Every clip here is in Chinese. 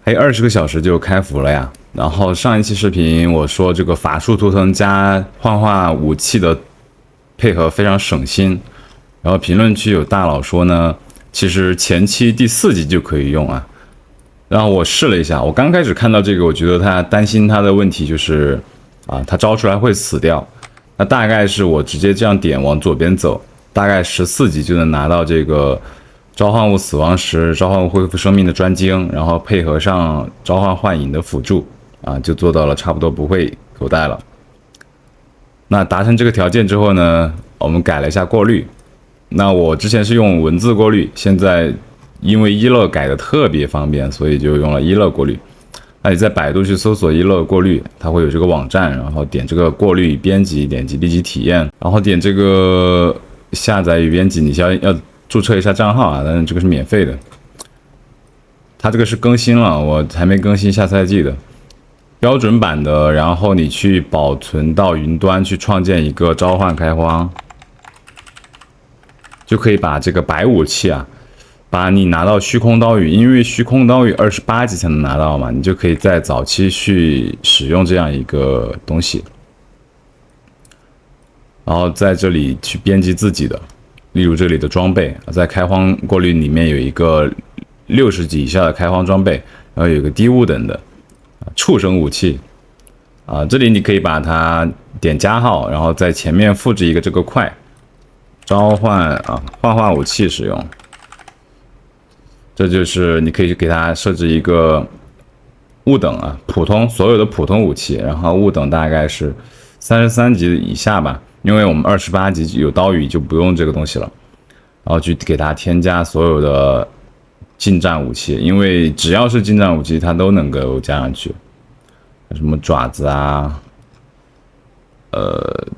还有20个小时就开服了呀。然后上一期视频我说这个法术图腾加幻化武器的配合非常省心，然后评论区有大佬说呢，其实前期第4级就可以用啊。然后我试了一下，我刚开始看到这个，我觉得他担心他的问题就是他招出来会死掉。那大概是我直接这样点往左边走，大概14级就能拿到这个召唤物死亡时召唤物恢复生命的专精，然后配合上召唤幻影的辅助就做到了差不多不会口袋了。那达成这个条件之后呢，我们改了一下过滤。那我之前是用文字过滤，现在因为一乐改的特别方便，所以就用了一乐过滤。那你在百度去搜索一乐过滤，它会有这个网站，然后点这个过滤编辑，点击立即体验，然后点这个下载与编辑，你要注册一下账号但是这个是免费的。它这个是更新了，我还没更新下赛季的标准版的，然后你去保存到云端去创建一个召唤开荒，就可以把这个白武器把你拿到虚空刀语，因为虚空刀语28级才能拿到嘛，你就可以在早期去使用这样一个东西，然后在这里去编辑自己的，例如这里的装备，在开荒过滤里面有一个60级以下的开荒装备，然后有一个低物等的畜生武器这里你可以把它点加号，然后在前面复制一个这个块，召唤幻化武器使用。这就是你可以给它设置一个物等普通所有的普通武器，然后物等大概是33级以下吧，因为我们28级有刀语就不用这个东西了。然后去给它添加所有的近战武器，因为只要是近战武器它都能够加上去，什么爪子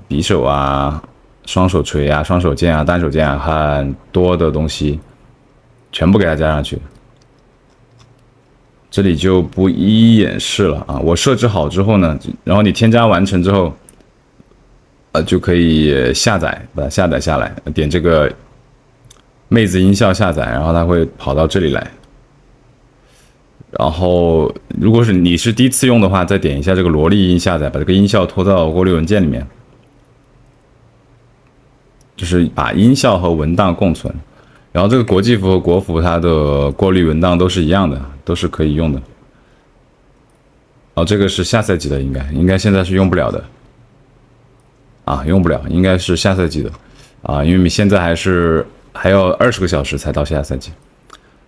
匕首双手锤双手剑单手剑很多的东西全部给它加上去。这里就不一一演示了我设置好之后呢，然后你添加完成之后就可以下载，把它下载下来，点这个妹子音效下载，然后它会跑到这里来。然后如果是你是第一次用的话，再点一下这个萝莉音下载，把这个音效拖到过滤文件里面，就是把音效和文档共存。然后这个国际服和国服它的过滤文档都是一样的，都是可以用的。这个是下赛季的，应该现在是用不了的用不了，应该是下赛季的因为你现在还要20个小时才到下赛季。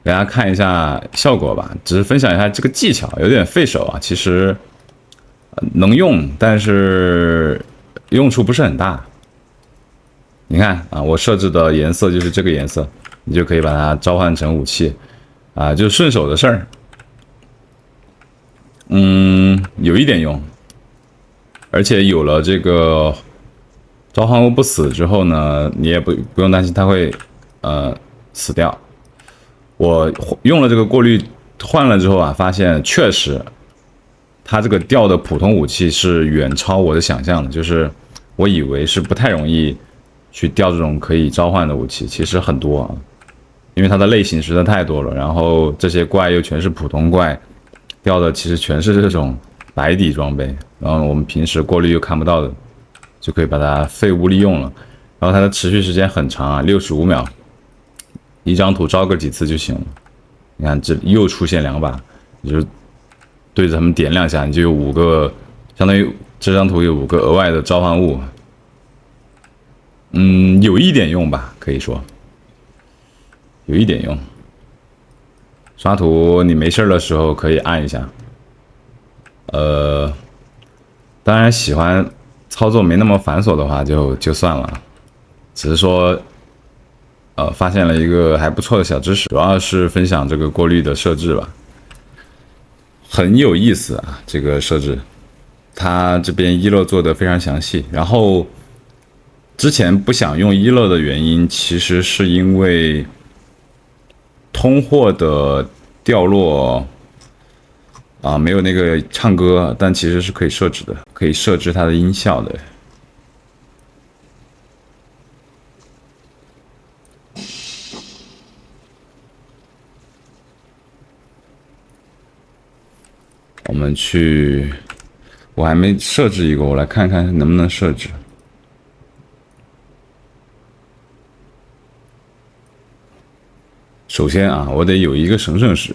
给大家看一下效果吧，只是分享一下这个技巧，有点费手其实能用，但是用处不是很大。你看我设置的颜色就是这个颜色，你就可以把它召唤成武器就顺手的事儿。有一点用，而且有了这个召唤物不死之后呢，你也不用担心它会死掉。我用了这个过滤换了之后发现确实它这个掉的普通武器是远超我的想象的，就是我以为是不太容易去掉这种可以召唤的武器，其实很多因为它的类型实在太多了，然后这些怪又全是普通怪，掉的其实全是这种白底装备，然后我们平时过滤又看不到的，就可以把它废物利用了。然后它的持续时间很长65秒，一张图招个几次就行了。你看这又出现2把，你就对着他们点2下，你就有5个，相当于这张图有5个额外的召唤物。有一点用吧，可以说有一点用。刷图你没事的时候可以按一下。当然喜欢操作没那么繁琐的话就算了，只是说发现了一个还不错的小知识，主要是分享这个过滤的设置吧，很有意思这个设置，它这边一乐做的非常详细。然后之前不想用一乐的原因，其实是因为通货的掉落没有那个唱歌，但其实是可以设置的，可以设置它的音效的。我们去，我还没设置一个，我来看看能不能设置。首先啊，我得有一个神圣石。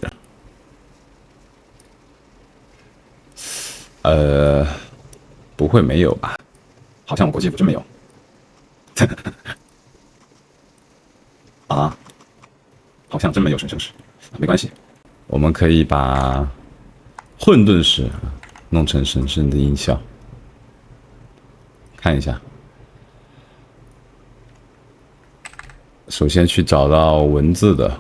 不会没有吧？好像我国际服真没有。啊，好像真没有神圣石，没关系，我们可以把混沌石弄成神圣的音效，看一下。首先去找到文字的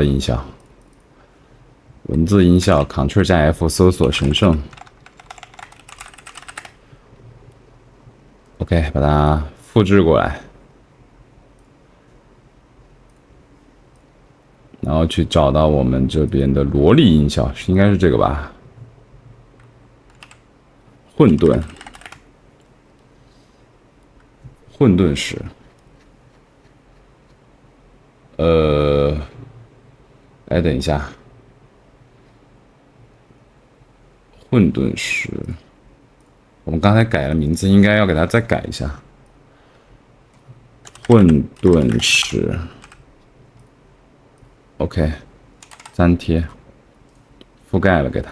音效，文字音效 ，Ctrl 加 F 搜索神圣。OK， 把它复制过来，然后去找到我们这边的萝莉音效，应该是这个吧？混沌石。哎，等一下，混沌石。我们刚才改了名字，应该要给它再改一下。混沌石 ，OK， 粘贴，覆盖了给它。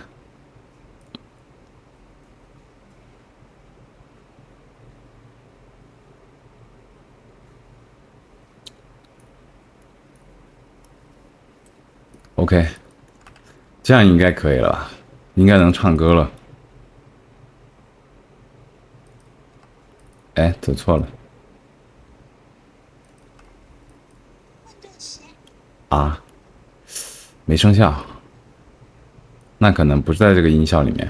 OK， 这样应该可以了吧？应该能唱歌了。哎，走错了。啊，没声效，那可能不是在这个音效里面。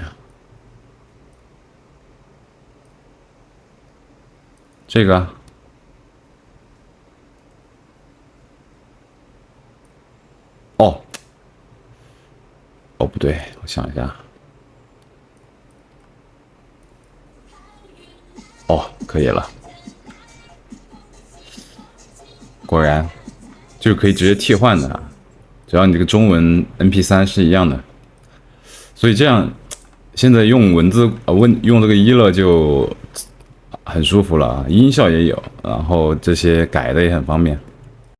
这个，哦，哦不对，我想一下。哦，可以了。果然，就是可以直接替换的，只要你这个中文 MP3是一样的。所以这样，现在用文字用这个一了就很舒服了啊，音效也有，然后这些改的也很方便。